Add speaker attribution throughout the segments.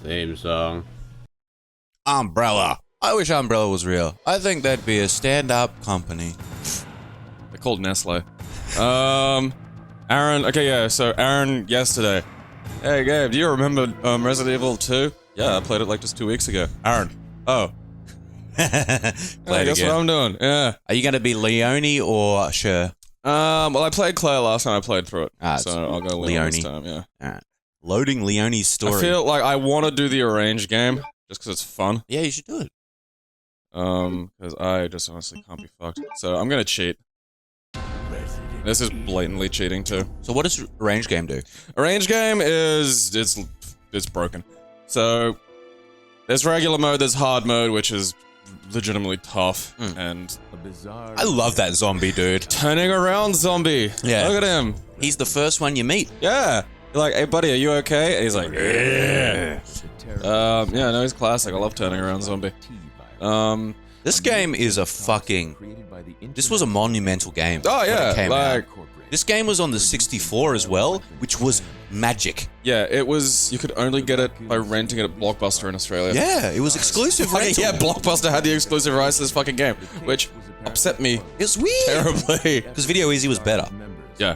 Speaker 1: Theme song.
Speaker 2: Umbrella. I wish Umbrella was real. I think that'd be a stand-up company.
Speaker 3: They're called Nestle. Aaron. Okay, yeah. So Aaron yesterday. Hey, Gabe. Do you remember Resident Evil 2? Yeah, I played it like just 2 weeks ago. Aaron. Oh.
Speaker 2: Guess
Speaker 3: Guess what I'm doing. Yeah.
Speaker 2: Are you gonna be Leonie or Cher?
Speaker 3: Well, I played Claire last time I played through it. So I'll go Leonie this
Speaker 2: Leonie.
Speaker 3: time, yeah.
Speaker 2: Alright. Loading Leonie's story.
Speaker 3: I feel like I want to do the arranged game just because it's fun.
Speaker 2: Yeah, you should do it.
Speaker 3: Because I just honestly can't be fucked. So I'm gonna cheat. This is blatantly cheating too.
Speaker 2: So what does arranged game do?
Speaker 3: Arranged game is it's broken. So there's regular mode, there's hard mode, which is legitimately tough, and
Speaker 2: I love that zombie dude.
Speaker 3: Turning around zombie.
Speaker 2: Yeah.
Speaker 3: Look at him.
Speaker 2: He's the first one you meet.
Speaker 3: Yeah. You're like, hey buddy, are you okay? And he's like, yeah. Yeah, no, he's classic. I love turning around zombie.
Speaker 2: This game is a fucking... This was a monumental game.
Speaker 3: Oh yeah,
Speaker 2: when it came
Speaker 3: like...
Speaker 2: out. This game was on the 64 as well, which was magic.
Speaker 3: Yeah, it was... You could only get it by renting it at Blockbuster in Australia.
Speaker 2: Yeah, it was exclusive rental.
Speaker 3: Yeah, Blockbuster had the exclusive rights to this fucking game, which upset me
Speaker 2: It's weird.
Speaker 3: terribly.
Speaker 2: Because Video Easy was better.
Speaker 3: Yeah.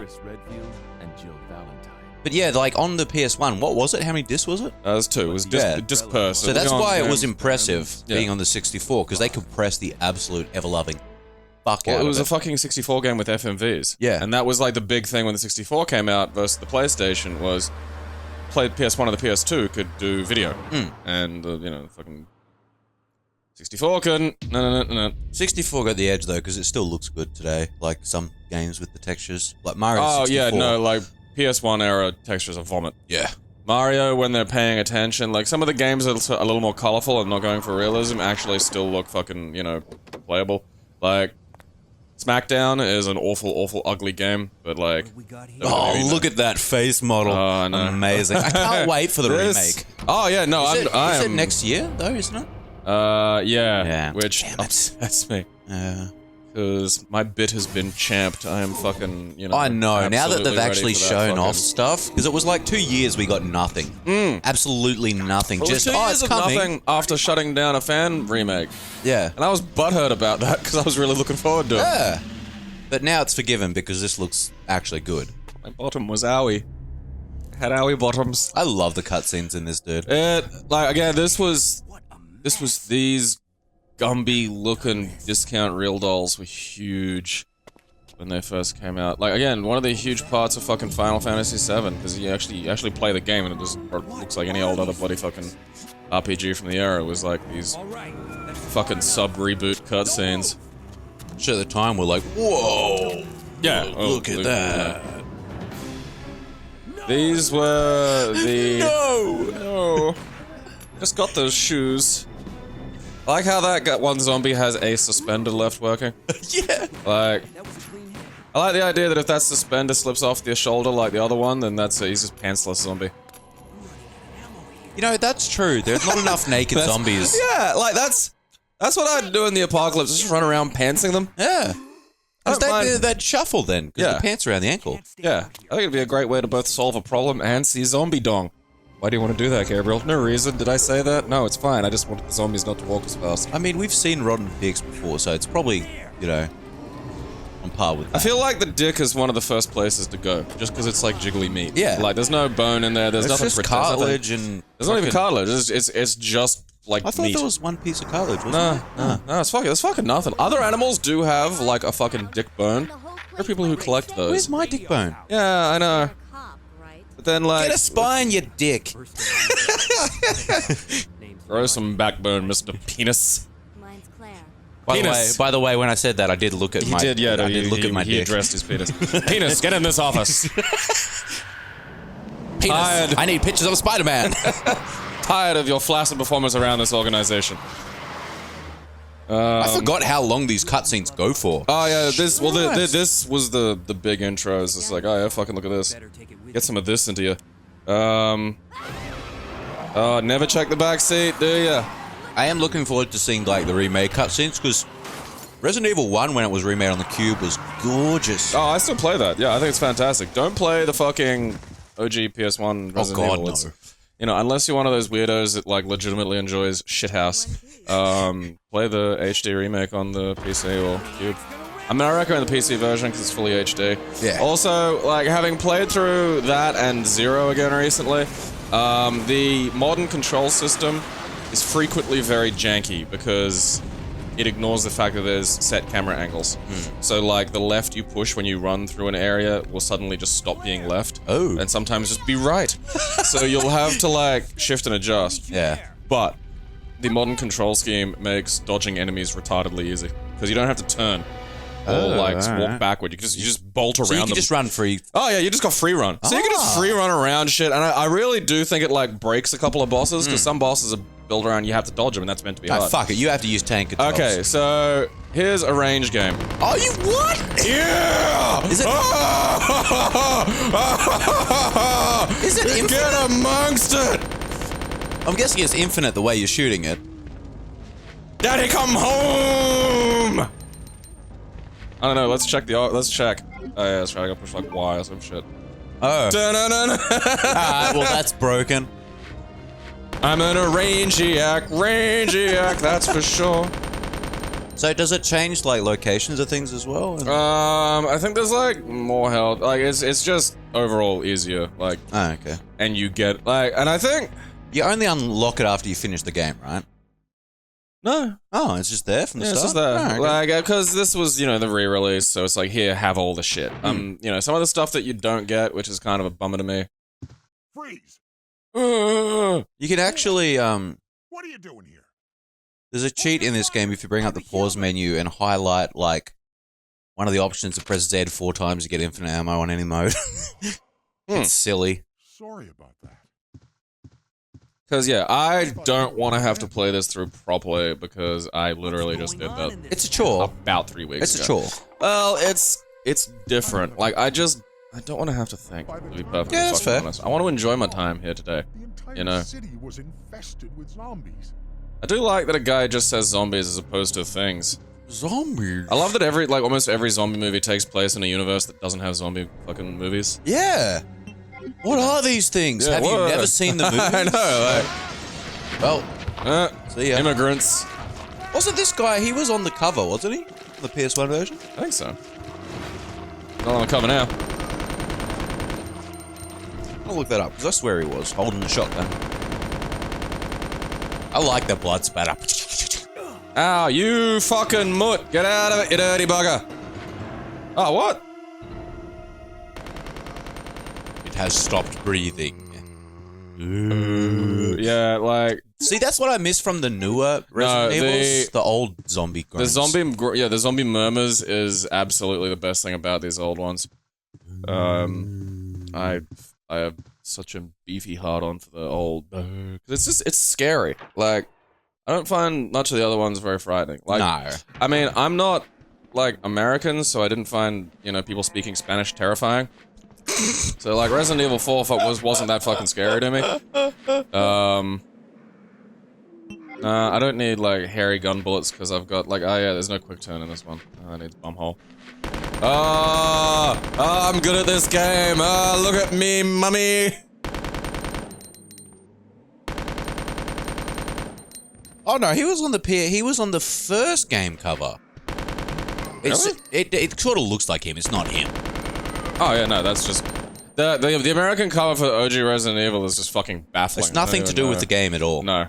Speaker 2: But yeah, like on the PS1, what was it? How many discs was it?
Speaker 3: It was 2. It was disc per.
Speaker 2: So that's why it was impressive being on the 64, because they compressed the absolute ever-loving fuck out of it.
Speaker 3: It was a fucking 64 game with FMVs.
Speaker 2: Yeah.
Speaker 3: And that was like the big thing when the 64 came out versus the PlayStation was... Played PS1 and the PS2 could do video. And, you know, fucking... 64 couldn't. No.
Speaker 2: 64 got the edge though, because it still looks good today. Like some games with the textures, like Mario 64.
Speaker 3: Oh yeah, no, like PS1 era textures are vomit.
Speaker 2: Yeah.
Speaker 3: Mario, when they're paying attention, like some of the games that are a little more colorful and not going for realism actually still look fucking, you know, playable. Like SmackDown is an awful, ugly game, but like...
Speaker 2: Oh, look at that face model.
Speaker 3: Oh, no.
Speaker 2: Amazing. I can't wait for the remake.
Speaker 3: Oh yeah, no,
Speaker 2: Is it next year though, isn't it?
Speaker 3: Yeah.
Speaker 2: Yeah.
Speaker 3: Which
Speaker 2: Damn it.
Speaker 3: upsets me. Because my bit has been champed. I am fucking, you know...
Speaker 2: I know. Now that they've
Speaker 3: absolutely
Speaker 2: actually
Speaker 3: ready for that
Speaker 2: shown
Speaker 3: fucking...
Speaker 2: off stuff, because it was like 2 years we got nothing. Absolutely nothing.
Speaker 3: Well,
Speaker 2: Just,
Speaker 3: 2 years
Speaker 2: it's
Speaker 3: of
Speaker 2: coming.
Speaker 3: nothing after shutting down a fan remake.
Speaker 2: Yeah.
Speaker 3: And I was butthurt about that because I was really looking forward to it.
Speaker 2: Yeah. But now it's forgiven because this looks actually good.
Speaker 3: My bottom was owie. Had owie bottoms.
Speaker 2: I love the cutscenes in this, dude.
Speaker 3: Like, again, this was these Gumby looking discount real dolls were huge when they first came out. Like, again, one of the huge parts of fucking Final Fantasy VII, because you actually play the game and it just looks like any old other bloody fucking RPG from the era. It was like these fucking sub-reboot cutscenes.
Speaker 2: Which at the time we're like, whoa!
Speaker 3: Yeah,
Speaker 2: Look at that.
Speaker 3: These were the...
Speaker 2: No!
Speaker 3: Just got those shoes. I like how that one zombie has a suspender left working.
Speaker 2: Yeah.
Speaker 3: Like... I like the idea that if that suspender slips off your shoulder like the other one, then he's just pantsless zombie.
Speaker 2: You know, that's true. There's not enough naked zombies.
Speaker 3: Yeah, like that's what I'd do in the apocalypse. Just run around pantsing them.
Speaker 2: Yeah. Because they'd shuffle then, because the pants around the ankle.
Speaker 3: Yeah. I think it'd be a great way to both solve a problem and see zombie dong. Why do you want to do that, Gabriel? No reason. Did I say that? No, it's fine. I just wanted the zombies not to walk as fast.
Speaker 2: I mean, we've seen rotten dicks before, so it's probably, you know, on par with that.
Speaker 3: I feel like the dick is one of the first places to go, just because it's like jiggly meat.
Speaker 2: Yeah.
Speaker 3: Like, there's no bone in there, there's nothing...
Speaker 2: It's just cartilage and...
Speaker 3: There's not even cartilage, it's just, like,
Speaker 2: I thought
Speaker 3: meat.
Speaker 2: there was one piece of cartilage, wasn't there?
Speaker 3: No, it's fucking nothing. Other animals do have, like, a fucking dick bone. There are people who collect those.
Speaker 2: Where's my dick bone?
Speaker 3: Yeah, I know. But then, like...
Speaker 2: Get a spine, you dick!
Speaker 3: Throw some backbone, Mr. Penis.
Speaker 2: By the way, when I said that, I did look at my...
Speaker 3: He did, yeah.
Speaker 2: I did look at my dick.
Speaker 3: He addressed his penis. Penis, get in this office.
Speaker 2: Penis,
Speaker 3: Tired.
Speaker 2: I need pictures of Spider-Man.
Speaker 3: Tired of your flaccid performance around this organization.
Speaker 2: I forgot how long these cutscenes go for.
Speaker 3: Oh yeah, this was the big intro. It's just like, oh yeah, fucking look at this. Get some of this into you. Never check the back seat, do ya?
Speaker 2: I am looking forward to seeing like the remake cutscenes because Resident Evil 1 when it was remade on the Cube was gorgeous.
Speaker 3: Oh, I still play that. Yeah, I think it's fantastic. Don't play the fucking OG PS1
Speaker 2: Oh
Speaker 3: Resident
Speaker 2: god,
Speaker 3: Evil.
Speaker 2: no.
Speaker 3: It's, you know, unless you're one of those weirdos that like legitimately enjoys shithouse, play the HD remake on the PC or Cube. I mean, I recommend the PC version because it's fully HD.
Speaker 2: Yeah.
Speaker 3: Also, like, having played through that and Zero again recently, the modern control system is frequently very janky because it ignores the fact that there's set camera angles. So, like, the left you push when you run through an area will suddenly just stop being left.
Speaker 2: Oh.
Speaker 3: And sometimes just be right. So you'll have to, like, shift and adjust.
Speaker 2: Yeah.
Speaker 3: But the modern control scheme makes dodging enemies retardedly easy. Because you don't have to turn. Or like walk backward. You just bolt around
Speaker 2: So you can
Speaker 3: them.
Speaker 2: just run free.
Speaker 3: Oh yeah, you just got free run. So you can just free run around shit. And I really do think it like breaks a couple of bosses because some bosses are built around you have to dodge them, and that's meant to be
Speaker 2: Oh,
Speaker 3: hard.
Speaker 2: fuck it. You have to use tank controls.
Speaker 3: Okay, so here's a range game.
Speaker 2: Oh, you what?
Speaker 3: Yeah!
Speaker 2: Is it? Is it infinite?
Speaker 3: Get amongst it!
Speaker 2: I'm guessing it's infinite the way you're shooting it.
Speaker 3: Daddy, come home! I don't know. Let's check the. Let's check. Oh yeah, that's right. I gotta push like Y or some shit.
Speaker 2: Oh.
Speaker 3: Da-na-na-na.
Speaker 2: Alright, well that's broken.
Speaker 3: I'm an rangiac, that's for sure.
Speaker 2: So does it change like locations of things as well?
Speaker 3: I think there's like more health. Like it's just overall easier. Like,
Speaker 2: Oh, okay.
Speaker 3: and you get like, and I think
Speaker 2: You only unlock it after you finish the game, right?
Speaker 3: no,
Speaker 2: Oh, it's just there from the
Speaker 3: yeah,
Speaker 2: start?
Speaker 3: it's just there.
Speaker 2: Oh, okay.
Speaker 3: Like, because this was, you know, the re-release, so it's like, here, have all the shit. You know, some of the stuff that you don't get, which is kind of a bummer to me.
Speaker 4: Freeze!
Speaker 2: You can actually,
Speaker 4: What are you doing here?
Speaker 2: there's a cheat in this game if you bring up the pause menu and highlight, like, one of the options that presses Z 4 times to get infinite ammo on any mode. It's silly.
Speaker 4: Sorry about that.
Speaker 3: Because, yeah, I don't want to have to play this through properly because I literally just did that
Speaker 2: It's a chore.
Speaker 3: about 3 weeks
Speaker 2: It's a
Speaker 3: ago.
Speaker 2: chore.
Speaker 3: Well, it's different. Like, I don't want to have to think, to be perfectly
Speaker 2: Yeah, that's
Speaker 3: fucking
Speaker 2: fair.
Speaker 3: honest. I want to enjoy my time here today.
Speaker 4: The entire
Speaker 3: You know.
Speaker 4: city was infested with zombies.
Speaker 3: I do like that a guy just says zombies as opposed to things.
Speaker 2: Zombies.
Speaker 3: I love that almost every zombie movie takes place in a universe that doesn't have zombie fucking movies.
Speaker 2: Yeah. What are these things?
Speaker 3: Yeah,
Speaker 2: Have you
Speaker 3: what?
Speaker 2: never seen the movies?
Speaker 3: I know,
Speaker 2: Well,
Speaker 3: like,
Speaker 2: see ya.
Speaker 3: immigrants.
Speaker 2: Wasn't this guy, he was on the cover, wasn't he? The PS1 version?
Speaker 3: I think so. Not on the cover now.
Speaker 2: I'll look that up, because I swear he was, holding the shotgun. I like the blood spatter.
Speaker 3: Ow, you fucking mutt! Get out of it, you dirty bugger! Oh, what?
Speaker 2: It has stopped breathing.
Speaker 3: Yeah, like
Speaker 2: See, that's what I miss from the newer Resident Evils. The old zombie groans.
Speaker 3: the zombie murmurs is absolutely the best thing about these old ones. I have such a beefy heart on for the old. Because it's scary. Like, I don't find much of the other ones very frightening. Like,
Speaker 2: No.
Speaker 3: I mean, I'm not like American, so I didn't find, you know, people speaking Spanish terrifying. So like Resident Evil 4 wasn't that fucking scary to me. Nah, I don't need like hairy gun bullets because I've got like, oh yeah, there's no quick turn in this one. I need bumhole. I'm good at this game. Look at me, mummy.
Speaker 2: Oh no, he was on the first game cover.
Speaker 3: Really?
Speaker 2: It sort of looks like him, it's not him.
Speaker 3: Oh yeah, no, that's just the American cover for OG Resident Evil is just fucking baffling.
Speaker 2: It's nothing to do with the game at all.
Speaker 3: No.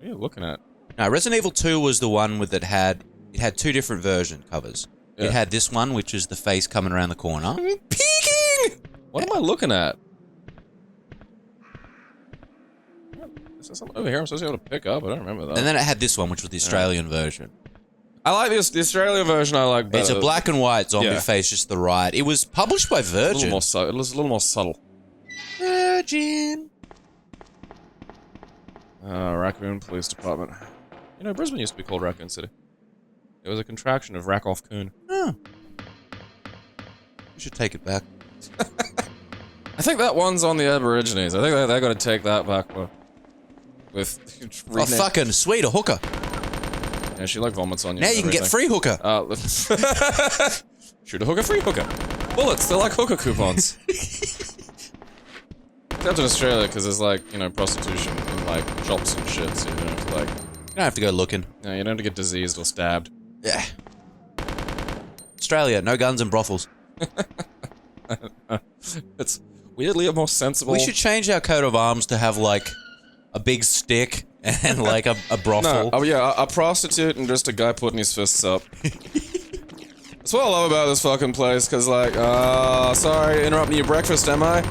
Speaker 3: What are you looking at?
Speaker 2: No, Resident Evil 2 was the one with it had two different version covers.
Speaker 3: Yeah.
Speaker 2: It had this one, which is the face coming around the corner.
Speaker 3: Peeking! What am I looking at? Is there something over here I'm supposed to be able to pick up? I don't remember that.
Speaker 2: And then it had this one, which was the Australian version.
Speaker 3: I like this. The Australian version I like better.
Speaker 2: It's a black and white zombie
Speaker 3: Yeah.
Speaker 2: face, just the right. It was published by
Speaker 3: A little
Speaker 2: Virgin.
Speaker 3: more subtle. It was a little more subtle.
Speaker 2: Virgin.
Speaker 3: Raccoon Police Department. You know, Brisbane used to be called Raccoon City. It was a contraction of Rack Off Coon.
Speaker 2: Oh. You should take it back.
Speaker 3: I think that one's on the Aborigines. I think they're going to take that back with.
Speaker 2: Oh, fucking sweet, a hooker.
Speaker 3: Yeah, she like vomits on you.
Speaker 2: Now you can get free hooker.
Speaker 3: Shoot a hooker, free hooker. bullets. They're like hooker coupons. Except in Australia, because there's like, you know, prostitution in like shops and shit, so you don't have to like...
Speaker 2: You don't have to go looking.
Speaker 3: No, you don't have to get diseased or stabbed.
Speaker 2: Yeah. Australia, no guns and brothels.
Speaker 3: It's weirdly a more sensible...
Speaker 2: We should change our coat of arms to have like a big stick and like a brothel.
Speaker 3: No, oh yeah, a prostitute and just a guy putting his fists up. That's what I love about this fucking place, because like, sorry, interrupting your breakfast, am I?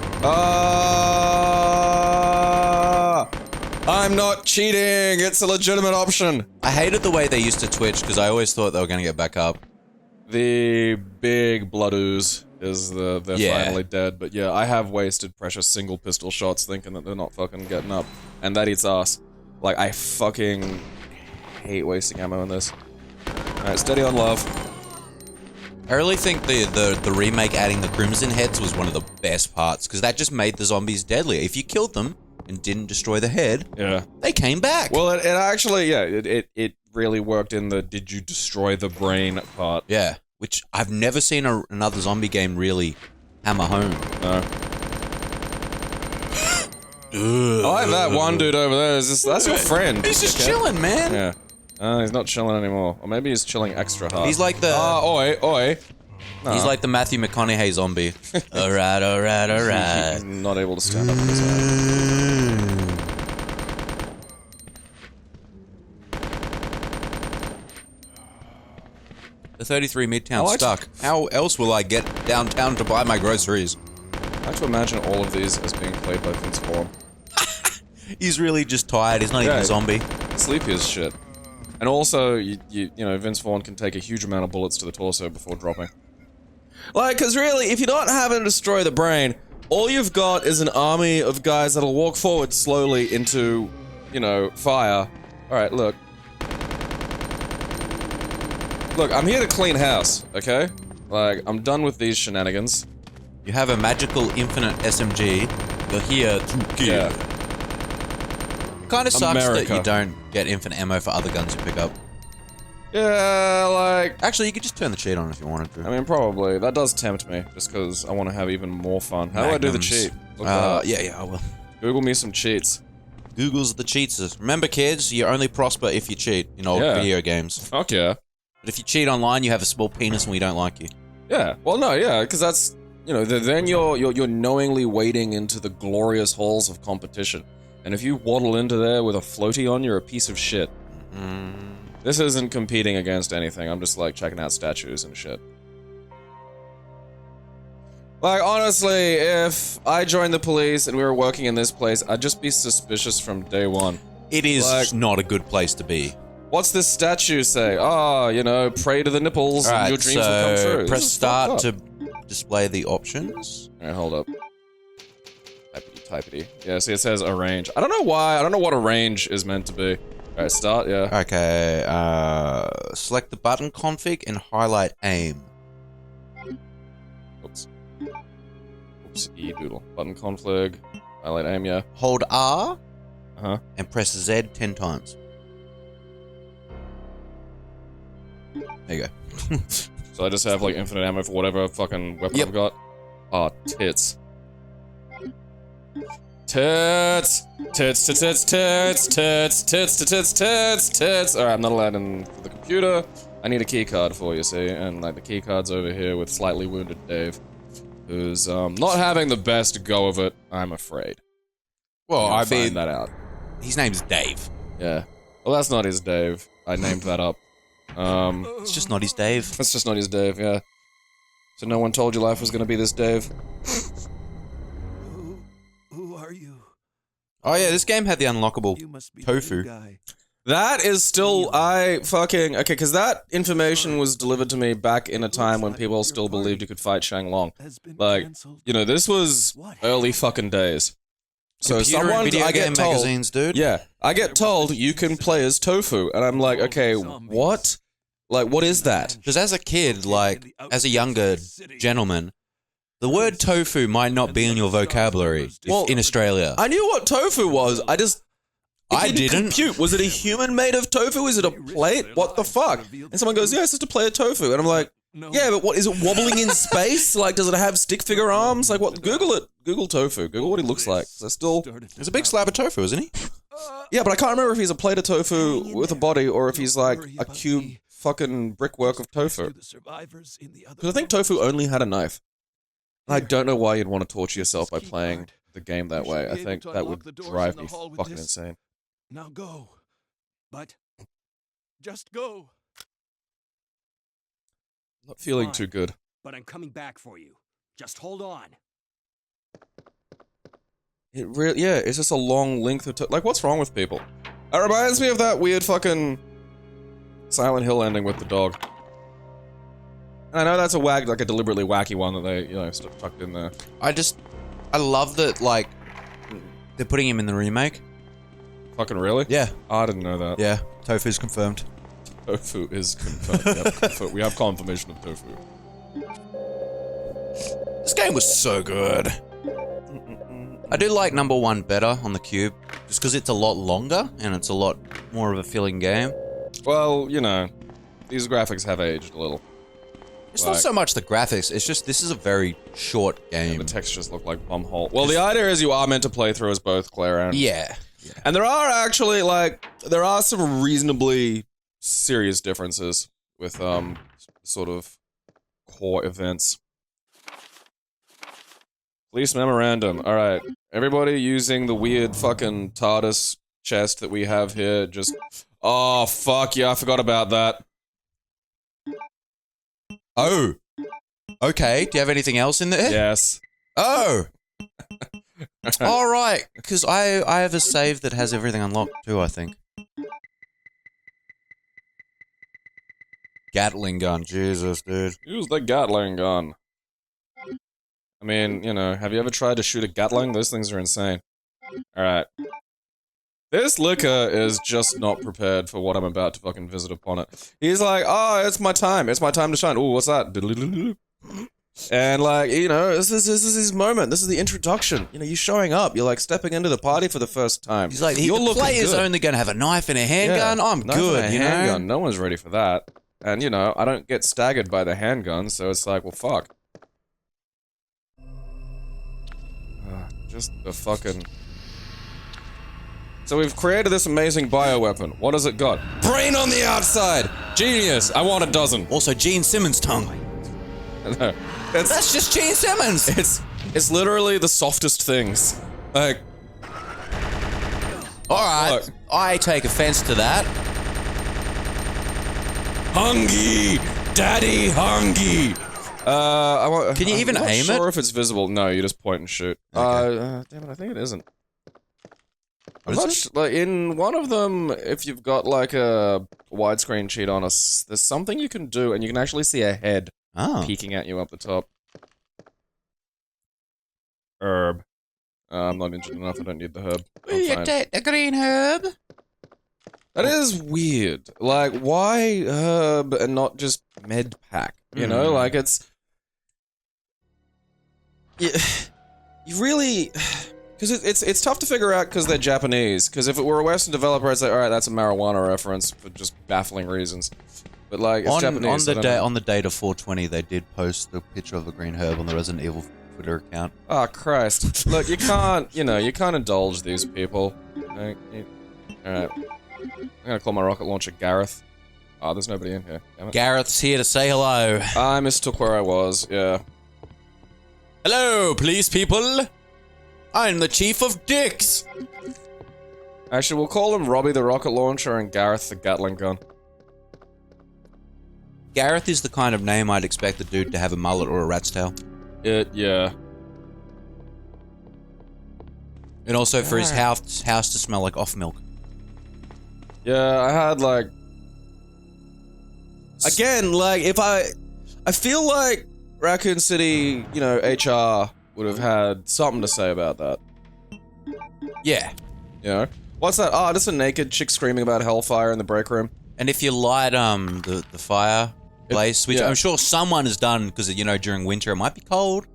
Speaker 3: I'm not cheating, it's a legitimate option.
Speaker 2: I hated the way they used to twitch, because I always thought they were going to get back up.
Speaker 3: The big blood ooze is they're finally dead, but yeah, I have wasted precious single pistol shots thinking that they're not fucking getting up, and that eats ass. Like, I fucking hate wasting ammo in this. Alright, steady on love.
Speaker 2: I really think the remake adding the Crimson Heads was one of the best parts, because that just made the zombies deadlier. If you killed them and didn't destroy the head,
Speaker 3: Yeah.
Speaker 2: they came back.
Speaker 3: Well, it actually, yeah, it really worked in the did you destroy the brain part.
Speaker 2: Yeah, which I've never seen another zombie game really hammer home.
Speaker 3: No. I like that one dude over there. That's your friend.
Speaker 2: He's just chilling, man.
Speaker 3: Yeah. He's not chilling anymore. Or maybe he's chilling extra hard.
Speaker 2: He's like the...
Speaker 3: oi. No.
Speaker 2: He's like the Matthew McConaughey zombie. Alright.
Speaker 3: He's not able to stand up on his own.
Speaker 2: The 33 Midtown
Speaker 3: like
Speaker 2: stuck. How else will I get downtown to buy my groceries?
Speaker 3: I like to imagine all of these as being played by Vince Vaughn.
Speaker 2: He's really just tired. He's not even a zombie.
Speaker 3: Sleepy as shit. And also, you know, Vince Vaughn can take a huge amount of bullets to the torso before dropping. Like, because really, if you're not having to destroy the brain, all you've got is an army of guys that'll walk forward slowly into, you know, fire. Alright, look. Look, I'm here to clean house, okay? Like, I'm done with these shenanigans.
Speaker 2: You have a magical infinite SMG. You're here to kill.
Speaker 3: Yeah.
Speaker 2: Kind of sucks
Speaker 3: America.
Speaker 2: that you don't get infinite ammo for other guns you pick up.
Speaker 3: Yeah, like...
Speaker 2: Actually, you could just turn the cheat on if you wanted to.
Speaker 3: I mean, probably. That does tempt me, just because I want to have even more fun. How do I do the
Speaker 2: Magnums.
Speaker 3: cheat? Look that up.
Speaker 2: Yeah, I will.
Speaker 3: Google me some cheats.
Speaker 2: Google's the cheaters. Remember, kids, you only prosper if you cheat in old
Speaker 3: Yeah.
Speaker 2: video games.
Speaker 3: Fuck yeah.
Speaker 2: But if you cheat online, you have a small penis and we don't like you.
Speaker 3: Yeah. Well, no, yeah, because that's... You know, then you're knowingly wading into the glorious halls of competition. And if you waddle into there with a floaty on, you're a piece of shit. This isn't competing against anything. I'm just, like, checking out statues and shit. Like, honestly, if I joined the police and we were working in this place, I'd just be suspicious from day one.
Speaker 2: It is
Speaker 3: Like-
Speaker 2: not a good place to be.
Speaker 3: What's this statue say? Oh, you know, pray to the nipples and
Speaker 2: Alright,
Speaker 3: your dreams will come true. This
Speaker 2: press
Speaker 3: is
Speaker 2: start
Speaker 3: fucked
Speaker 2: to
Speaker 3: up.
Speaker 2: display the options.
Speaker 3: Alright, hold up. Typity. Yeah, see, it says arrange. I don't know why. I don't know what arrange is meant to be. Alright, start, yeah.
Speaker 2: Okay, select the button config and highlight aim.
Speaker 3: Oops. Oops, E-doodle. Button config. Highlight aim, yeah.
Speaker 2: Hold R
Speaker 3: Uh-huh.
Speaker 2: and press Z 10 times. There you go.
Speaker 3: So I just have, like, infinite ammo for whatever fucking weapon
Speaker 2: Yep.
Speaker 3: I've got. Oh, tits. Tits! Tits, tits, tits, tits, tits, tits, tits, tits, tits. Alright, I'm not allowed in the computer. I need a key card for you, see? And, like, the key card's over here with slightly wounded Dave, who's, not having the best go of it, I'm afraid.
Speaker 2: Well,
Speaker 3: I'll
Speaker 2: I
Speaker 3: find
Speaker 2: mean,
Speaker 3: that out.
Speaker 2: his name's Dave.
Speaker 3: Yeah. Well, that's not his Dave. I named that up.
Speaker 2: It's just not his Dave.
Speaker 3: That's just not his Dave, yeah. So no one told you life was gonna be this Dave?
Speaker 5: Who are you?
Speaker 2: Oh yeah, this game had the unlockable
Speaker 5: You must be the
Speaker 2: tofu.
Speaker 5: new guy.
Speaker 3: That is still, okay, because that information was delivered to me back in a time when people still believed you could fight Shanglong.
Speaker 5: Has been
Speaker 3: Like,
Speaker 5: canceled.
Speaker 3: you know, this was early fucking days. So
Speaker 2: Computer and
Speaker 3: someone,
Speaker 2: video
Speaker 3: I get
Speaker 2: game
Speaker 3: told,
Speaker 2: magazines, dude.
Speaker 3: yeah, I get told you can play as Tofu, and I'm like, okay, what? Like, what is that?
Speaker 2: Because as a kid, like, as a younger gentleman, the word tofu might not be in your vocabulary
Speaker 3: Well,
Speaker 2: in Australia.
Speaker 3: I knew what tofu was,
Speaker 2: I didn't.
Speaker 3: compute. Was it a human made of tofu? Is it a plate? What the fuck? And someone goes, yeah, it's just a plate of tofu. And I'm like,
Speaker 5: No.
Speaker 3: Yeah, but what is it wobbling in space? Like, does it have stick figure arms? Like, what? Google it. Google tofu. Google what he looks like. They're still.
Speaker 2: There's a big slab of tofu, isn't he?
Speaker 3: Yeah, but I can't remember if he's a plate of tofu with a body or if he's like a cube fucking brickwork of tofu. Because I think tofu only had a knife. And I don't know why you'd want to torture yourself by playing the game that way. I think that would drive me fucking insane.
Speaker 5: Now go. But just go.
Speaker 3: Not feeling too good.
Speaker 5: But I'm coming back for you. Just hold on.
Speaker 3: It really, yeah, it's just a long length of like, what's wrong with people? It reminds me of that weird fucking Silent Hill ending with the dog. And I know that's a deliberately wacky one that they, tucked in there.
Speaker 2: I love that, like, they're putting him in the remake.
Speaker 3: Fucking really?
Speaker 2: Yeah.
Speaker 3: I didn't know that.
Speaker 2: Yeah, tofu's confirmed.
Speaker 3: Tofu is confirmed. Yep, we have confirmation of tofu.
Speaker 2: This game was so good. I do like number 1 better on the Cube, just because it's a lot longer and it's a lot more of a filling game.
Speaker 3: Well, these graphics have aged a little.
Speaker 2: It's not so much the graphics, it's just this is a very short game.
Speaker 3: The textures look like bumhole. Well, the idea is you are meant to play through as both Claire and...
Speaker 2: Yeah.
Speaker 3: And there are actually, there are some reasonably serious differences with, sort of core events. Police memorandum. Alright. Everybody using the weird fucking TARDIS chest that we have here, just... Oh, fuck yeah, I forgot about that.
Speaker 2: Oh. Okay, do you have anything else in there?
Speaker 3: Yes.
Speaker 2: Oh! Alright, because I have a save that has everything unlocked too, I think. Gatling gun, Jesus, dude.
Speaker 3: Use the Gatling gun. I mean, have you ever tried to shoot a Gatling? Those things are insane. Alright. This liquor is just not prepared for what I'm about to fucking visit upon it. He's like, oh, it's my time. It's my time to shine. Ooh, what's that? And like, this is his moment. This is the introduction. You're showing up. You're like stepping into the party for the first time.
Speaker 2: He's like,
Speaker 3: the
Speaker 2: player's only gonna have a knife and a handgun. I'm good,
Speaker 3: handgun. No one's ready for that. And I don't get staggered by the handgun, so it's like, well, fuck. Just the fucking... So we've created this amazing bioweapon. What has it got? Brain on the outside! Genius! I want a dozen.
Speaker 2: Also, Gene Simmons' tongue.
Speaker 3: No,
Speaker 2: That's just Gene Simmons!
Speaker 3: It's literally the softest things. Like...
Speaker 2: Alright,
Speaker 3: Look.
Speaker 2: I take offense to that.
Speaker 3: Hungy! Daddy Hungy!
Speaker 2: Can you even aim it?
Speaker 3: I'm not sure if it's visible. No, you just point and shoot.
Speaker 2: Okay.
Speaker 3: Damn it, I think it isn't.
Speaker 2: What is it?
Speaker 3: Like, in one of them, if you've got like a widescreen cheat on us, there's something you can do, and you can actually see a head peeking at you up the top. Herb. I'm not interested enough, I don't need the herb.
Speaker 2: You take the green herb?
Speaker 3: That is weird. Like, why herb and not just med pack? Like, it's... You really... Because it's tough to figure out because they're Japanese. Because if it were a Western developer, I'd say, alright, that's a marijuana reference for just baffling reasons. But like, it's Japanese.
Speaker 2: On the date of 420, they did post the picture of the green herb on the Resident Evil Twitter account.
Speaker 3: Oh, Christ. Look, you can't, you can't indulge these people. Alright. I'm gonna call my rocket launcher Gareth. Oh, there's nobody in here. Damn it.
Speaker 2: Gareth's here to say hello.
Speaker 3: I mistook where I was, yeah.
Speaker 2: Hello, police people. I'm the chief of dicks.
Speaker 3: Actually, we'll call him Robbie the rocket launcher and Gareth the Gatling gun.
Speaker 2: Gareth is the kind of name I'd expect the dude to have a mullet or a rat's tail.
Speaker 3: Yeah.
Speaker 2: And also for his house to smell like off milk.
Speaker 3: Yeah, I had like... Again, like, if I feel like Raccoon City, HR would have had something to say about that.
Speaker 2: Yeah.
Speaker 3: What's that? Oh, just a naked chick screaming about hellfire in the break room.
Speaker 2: And if you light the fireplace, which I'm sure someone has done because during winter it might be cold.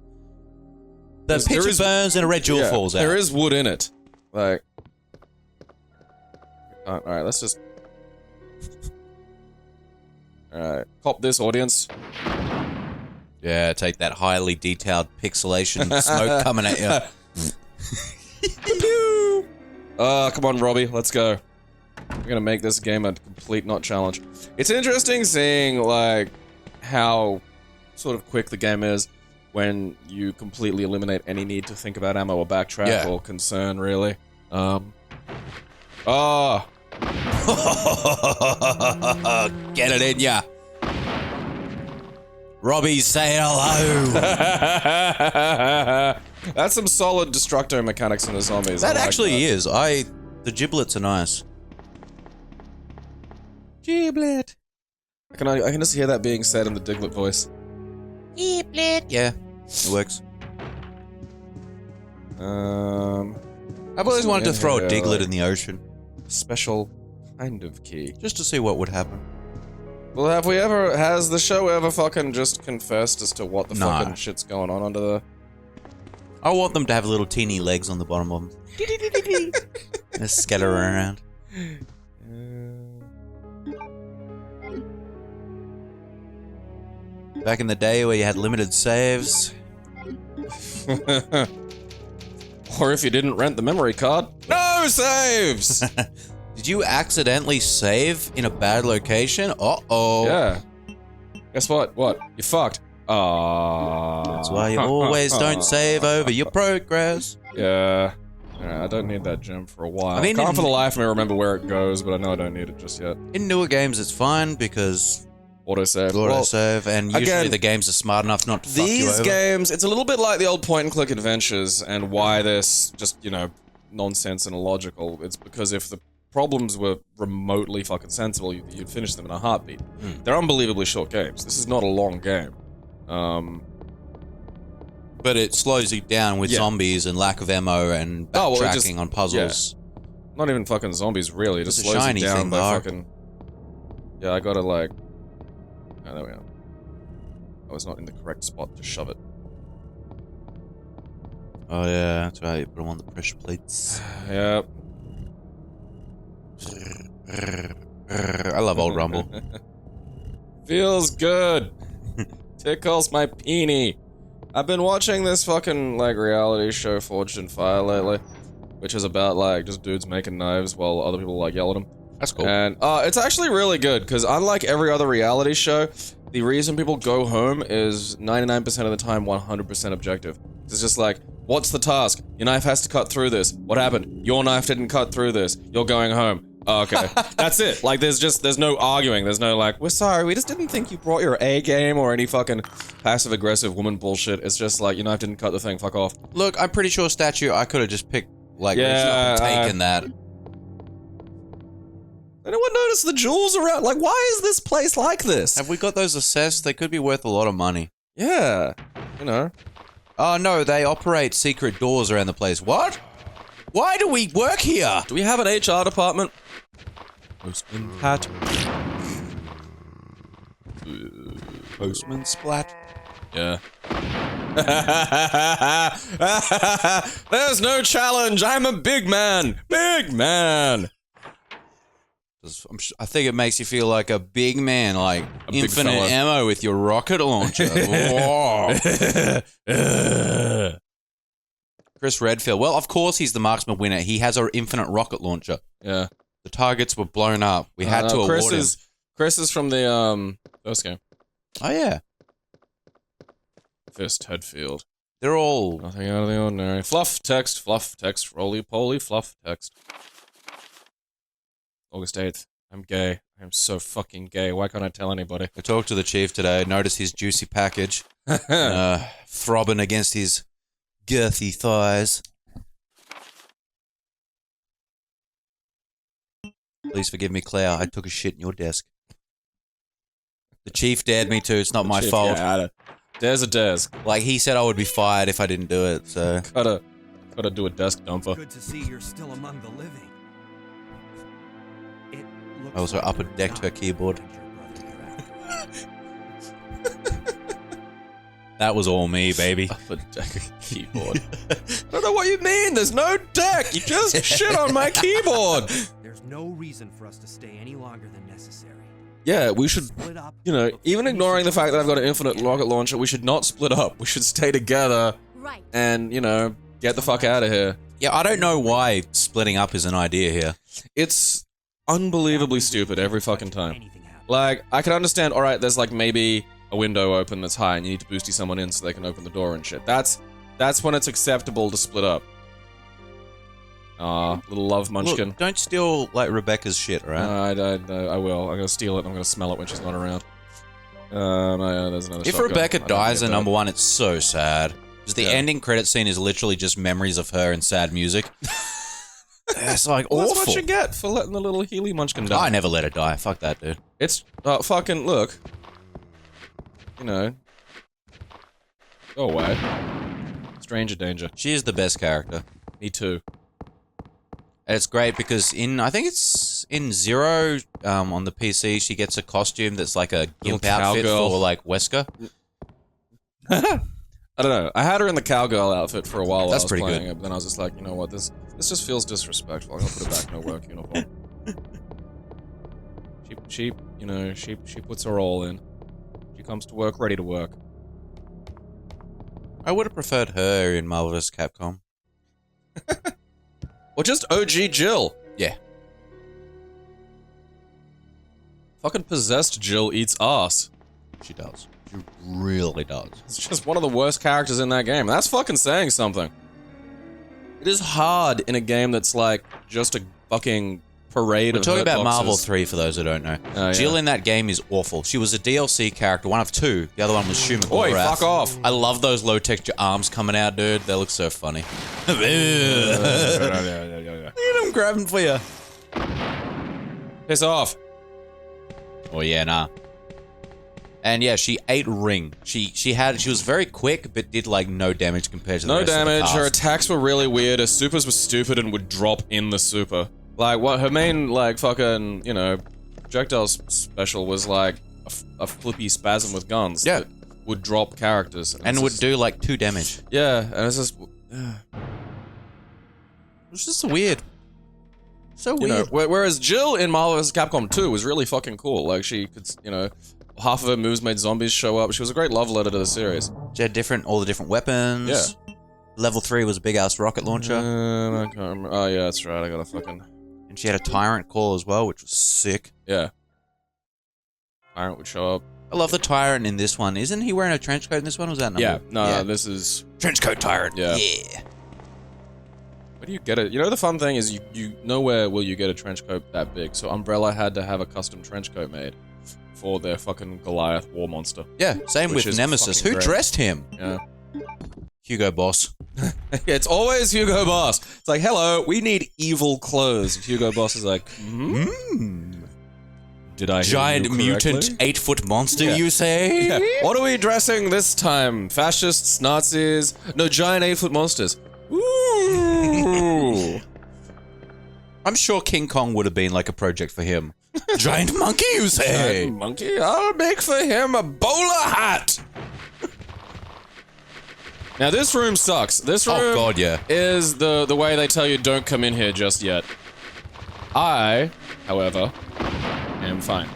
Speaker 2: The picture burns and a red jewel falls out.
Speaker 3: There is wood in it. Like, alright, let's just. Alright, cop this, audience.
Speaker 2: Yeah, take that highly detailed pixelation smoke coming at you.
Speaker 3: Come on, Robbie, let's go. We're gonna make this game a complete not challenge. It's interesting seeing, like, how sort of quick the game is when you completely eliminate any need to think about ammo or backtrack or concern, really.
Speaker 2: Get it in ya. Robbie, say hello.
Speaker 3: That's some solid destructo mechanics in the zombies.
Speaker 2: That actually is. The giblets are nice.
Speaker 3: Giblet. I can just hear that being said in the Diglett voice.
Speaker 2: Giblet. Yeah, it works. I've always wanted to throw a Diglett in the ocean.
Speaker 3: Special kind of key.
Speaker 2: Just to see what would happen.
Speaker 3: Well, has the show ever fucking just confessed as to what the fucking shit's going on under the...
Speaker 2: I want them to have little teeny legs on the bottom of them. Just scatter around. Back in the day where you had limited saves.
Speaker 3: Or if you didn't rent the memory card. No saves!
Speaker 2: Did you accidentally save in a bad location? Uh-oh.
Speaker 3: Yeah. Guess what? What? You fucked.
Speaker 2: That's why you always don't save over your progress.
Speaker 3: Yeah. I don't need that gem for a while. I can't for the life of me remember where it goes, but I know I don't need it just yet.
Speaker 2: In newer games, it's fine because...
Speaker 3: Autosave.
Speaker 2: And usually
Speaker 3: again,
Speaker 2: the games are smart enough not to fuck you over.
Speaker 3: These games, it's a little bit like the old point-and-click adventures, and why this just, you know, nonsense and illogical. It's because if the problems were remotely fucking sensible, you'd finish them in a heartbeat. They're unbelievably short games. This is not a long game.
Speaker 2: But it slows you down with zombies and lack of ammo and backtracking on puzzles.
Speaker 3: Yeah. Not even fucking zombies, really. It just
Speaker 2: It's a
Speaker 3: slows
Speaker 2: shiny
Speaker 3: you down
Speaker 2: thing,
Speaker 3: by
Speaker 2: though.
Speaker 3: fucking... Yeah, I gotta, like... Oh, there we are. I was not in the correct spot to shove it.
Speaker 2: Oh yeah, that's right. Put them on the pressure plates.
Speaker 3: Yep.
Speaker 2: I love old Rumble.
Speaker 3: Feels good. Tickles my peenie. I've been watching this fucking, like, reality show Forged in Fire lately, which is about, like, just dudes making knives while other people, like, yell at them.
Speaker 2: That's cool.
Speaker 3: And it's actually really good, because unlike every other reality show, the reason people go home is 99% of the time 100% objective. It's just like, what's the task? Your knife has to cut through this. What happened? Your knife didn't cut through this. You're going home. Oh, okay. That's it. Like, there's no arguing. There's no, like, we're sorry, we just didn't think you brought your A game or any fucking passive-aggressive woman bullshit. It's just like, your knife didn't cut the thing, fuck off.
Speaker 2: Look, I'm pretty sure statue, I could have just picked, like, taken that.
Speaker 3: Anyone notice the jewels around? Like, why is this place like this?
Speaker 2: Have we got those assessed? They could be worth a lot of money.
Speaker 3: Yeah. You know.
Speaker 2: Oh no, they operate secret doors around the place. What? Why do we work here?
Speaker 3: Do we have an HR department?
Speaker 2: Postman Pat. Postman Splat.
Speaker 3: Yeah. There's no challenge. I'm a big man. Big man.
Speaker 2: I think it makes you feel like a big man, like
Speaker 3: A big
Speaker 2: infinite
Speaker 3: fella.
Speaker 2: ammo with your rocket launcher. Whoa. Chris Redfield. Well, of course he's the marksman winner. He has an infinite rocket launcher.
Speaker 3: Yeah.
Speaker 2: The targets were blown up. We had to award him.
Speaker 3: Chris is from the first game.
Speaker 2: Oh yeah.
Speaker 3: Fist Headfield.
Speaker 2: They're all...
Speaker 3: Nothing out of the ordinary. Fluff text, roly-poly, fluff text. August 8th. I'm gay. I'm so fucking gay. Why can't I tell anybody?
Speaker 2: I talked to the chief today. Noticed his juicy package. Throbbing against his girthy thighs. Please forgive me, Claire. I took a shit in your desk. The chief dared me to. It's not my fault.
Speaker 3: Yeah, dare's a dares.
Speaker 2: Like, he said I would be fired if I didn't do it, so...
Speaker 3: Gotta do a desk dumper.
Speaker 5: Good to see you're still among the living. It looks
Speaker 2: I also
Speaker 5: like
Speaker 2: upper
Speaker 5: you're
Speaker 2: decked her
Speaker 5: not
Speaker 2: keyboard.
Speaker 5: wanting your brother back.
Speaker 2: That was all me, baby.
Speaker 3: Upper deck keyboard. I don't know what you mean. There's no deck. You just shit on my keyboard.
Speaker 5: There's no reason for us to stay any longer than necessary.
Speaker 3: yeah, we should,
Speaker 5: Split up.
Speaker 3: you know, even ignoring the fact that I've got an infinite rocket launcher, we should not split up. We should stay together
Speaker 6: Right.
Speaker 3: and, you know, get the fuck out of here.
Speaker 2: Yeah, I don't know why splitting up is an idea here.
Speaker 3: It's unbelievably stupid every fucking time.
Speaker 5: Anything happens.
Speaker 3: Like, I can understand, alright, there's like maybe a window open that's high and you need to boosty someone in so they can open the door and shit. That's when it's acceptable to split up. Aw, little love munchkin.
Speaker 2: Look, don't steal, like, Rebecca's shit, alright?
Speaker 3: I will. I'm gonna steal it and I'm gonna smell it when she's not around. Yeah, there's another
Speaker 2: If
Speaker 3: shotgun.
Speaker 2: Rebecca
Speaker 3: I don't
Speaker 2: dies
Speaker 3: get
Speaker 2: in
Speaker 3: that.
Speaker 2: number 1, it's so sad. Because the
Speaker 3: Yeah.
Speaker 2: ending credit scene is literally just memories of her and sad music. It's like
Speaker 3: Well,
Speaker 2: awful.
Speaker 3: that's what you get for letting the little Healy munchkin die.
Speaker 2: I never let her die. Fuck that, dude.
Speaker 3: It's, fucking, look. You know. Go away. Stranger danger.
Speaker 2: She is the best character.
Speaker 3: Me too.
Speaker 2: And it's great because I think it's in Zero, on the PC, she gets a costume that's like a gimp
Speaker 3: Little
Speaker 2: outfit
Speaker 3: cowgirl.
Speaker 2: for, like, Wesker.
Speaker 3: I don't know. I had her in the cowgirl outfit for a while while
Speaker 2: That's
Speaker 3: I was
Speaker 2: pretty
Speaker 3: playing
Speaker 2: good.
Speaker 3: it, but then I was just like, you know what, this just feels disrespectful. I'm gonna put it back in her work uniform. She puts her all in. She comes to work ready to work.
Speaker 2: I would have preferred her in Marvel vs. Capcom.
Speaker 3: Or just OG Jill.
Speaker 2: Yeah.
Speaker 3: Fucking possessed Jill eats ass.
Speaker 2: She does. She really does.
Speaker 3: It's just one of the worst characters in that game. That's fucking saying something. It is hard in a game that's like just a fucking parade
Speaker 2: We're
Speaker 3: of
Speaker 2: talking
Speaker 3: hurt
Speaker 2: about Marvel
Speaker 3: boxes.
Speaker 2: 3 for those who don't know.
Speaker 3: Oh, yeah.
Speaker 2: Jill in that game is awful. She was a DLC character, one of 2. The other one was Shuma.
Speaker 3: Oi, fuck off.
Speaker 2: I love those low texture arms coming out, dude. They look so funny. Look at him grabbing for you.
Speaker 3: Piss off.
Speaker 2: Oh yeah, nah. And yeah, she ate ring. She was very quick, but did like no damage compared to the
Speaker 3: No
Speaker 2: rest of the
Speaker 3: damage, her
Speaker 2: cast.
Speaker 3: attacks were really weird, her supers were stupid and would drop in the super. Like, what her main, like, fucking, you know, projectile special was like a flippy spasm with guns.
Speaker 2: Yeah.
Speaker 3: That would drop characters.
Speaker 2: And
Speaker 3: it's
Speaker 2: would
Speaker 3: just-
Speaker 2: do like 2 damage.
Speaker 3: Yeah, and it's just,
Speaker 2: It's just weird. So
Speaker 3: you know,
Speaker 2: weird.
Speaker 3: whereas Jill in Marvel vs. Capcom 2 was really fucking cool. Like, she could, you know, half of her moves made zombies show up. She was a great love letter to the series.
Speaker 2: She had all the different weapons.
Speaker 3: Yeah.
Speaker 2: Level 3 was a big ass rocket launcher.
Speaker 3: I can't remember. Oh, yeah, that's right. I got a fucking.
Speaker 2: And she had a tyrant call as well, which was sick.
Speaker 3: Yeah. Tyrant would show up.
Speaker 2: I love the tyrant in this one. Isn't he wearing a trench coat in this one? Or was that number?
Speaker 3: Yeah, no, this is.
Speaker 2: Trench coat tyrant.
Speaker 3: Yeah.
Speaker 2: Yeah.
Speaker 3: Where do you get it? You know, the fun thing is you nowhere will you get a trench coat that big. So Umbrella had to have a custom trench coat made for their fucking Goliath war monster.
Speaker 2: Yeah, same
Speaker 3: Which
Speaker 2: with
Speaker 3: is
Speaker 2: Nemesis.
Speaker 3: fucking
Speaker 2: Who
Speaker 3: great.
Speaker 2: dressed him?
Speaker 3: Yeah.
Speaker 2: Hugo Boss.
Speaker 3: It's always Hugo Boss. It's like, hello, we need evil clothes. And Hugo Boss is like, did I hear
Speaker 2: Giant
Speaker 3: you
Speaker 2: mutant
Speaker 3: correctly?
Speaker 2: 8-foot monster,
Speaker 3: Yeah.
Speaker 2: you say?
Speaker 3: Yeah. What are we dressing this time? Fascists, Nazis? No, giant 8-foot monsters. Ooh.
Speaker 2: I'm sure King Kong would have been like a project for him. Giant monkey, you say?
Speaker 3: Giant monkey, I'll make for him a bowler hat. Now this room sucks. This room
Speaker 2: Oh god, yeah.
Speaker 3: is the way they tell you don't come in here just yet. I, however, am fine.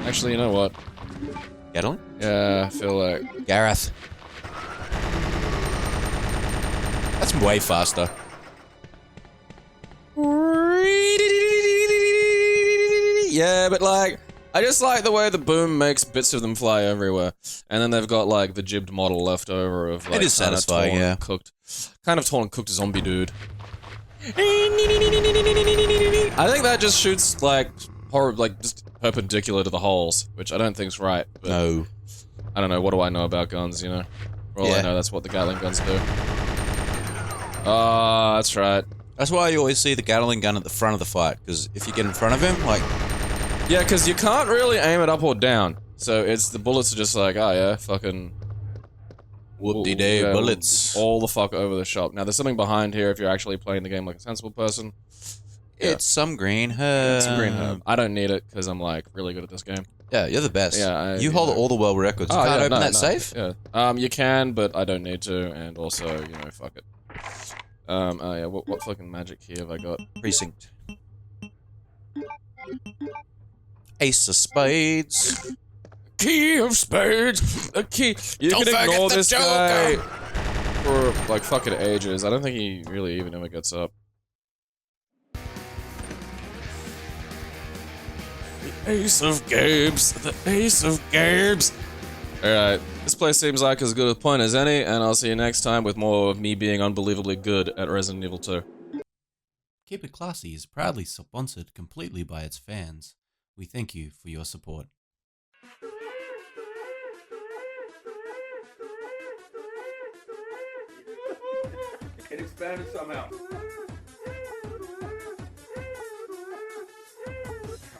Speaker 3: Actually, you know what?
Speaker 2: Gatling?
Speaker 3: Yeah, I feel like
Speaker 2: Gareth. That's way faster.
Speaker 3: yeah, but like I just like the way the boom makes bits of them fly everywhere, and then they've got like the jibbed model left over of like
Speaker 2: It is
Speaker 3: kinda
Speaker 2: satisfying,
Speaker 3: torn
Speaker 2: yeah.
Speaker 3: and cooked, kind of torn and cooked zombie dude. I think that just shoots like like just perpendicular to the holes, which I don't think's right. But
Speaker 2: No.
Speaker 3: I don't know. What do I know about guns? You know, for all I
Speaker 2: Yeah.
Speaker 3: know, that's what the Gatling guns do. Ah, that's right.
Speaker 2: That's why you always see the Gatling gun at the front of the fight, because if you get in front of him, like,
Speaker 3: Yeah, because you can't really aim it up or down. So it's the bullets are just like, oh yeah, fucking
Speaker 2: whoop-de-day
Speaker 3: yeah,
Speaker 2: bullets.
Speaker 3: all the fuck over the shop. Now there's something behind here if you're actually playing the game like a sensible person. Yeah.
Speaker 2: It's some green herb.
Speaker 3: It's some green herb. I don't need it because I'm like really good at this game.
Speaker 2: Yeah, you're the best.
Speaker 3: Yeah,
Speaker 2: you hold all the world records. You can't open that safe?
Speaker 3: Yeah. You can, but I don't need to, and also, you know, fuck it. Oh yeah, what fucking magic key have I got?
Speaker 2: Precinct. Ace of spades.
Speaker 3: Key of spades. A key. You
Speaker 2: Don't
Speaker 3: can ignore
Speaker 2: forget the
Speaker 3: this
Speaker 2: Joker.
Speaker 3: guy for like fucking ages. I don't think he really even ever gets up. The Ace of Gabes. The Ace of Gabes. Alright, this place seems like as good a point as any, and I'll see you next time with more of me being unbelievably good at Resident Evil 2.
Speaker 6: Keep It Classy is proudly sponsored completely by its fans. We thank you for your support.
Speaker 1: It expanded somehow.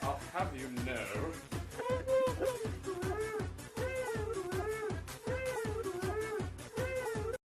Speaker 1: I'll have you know.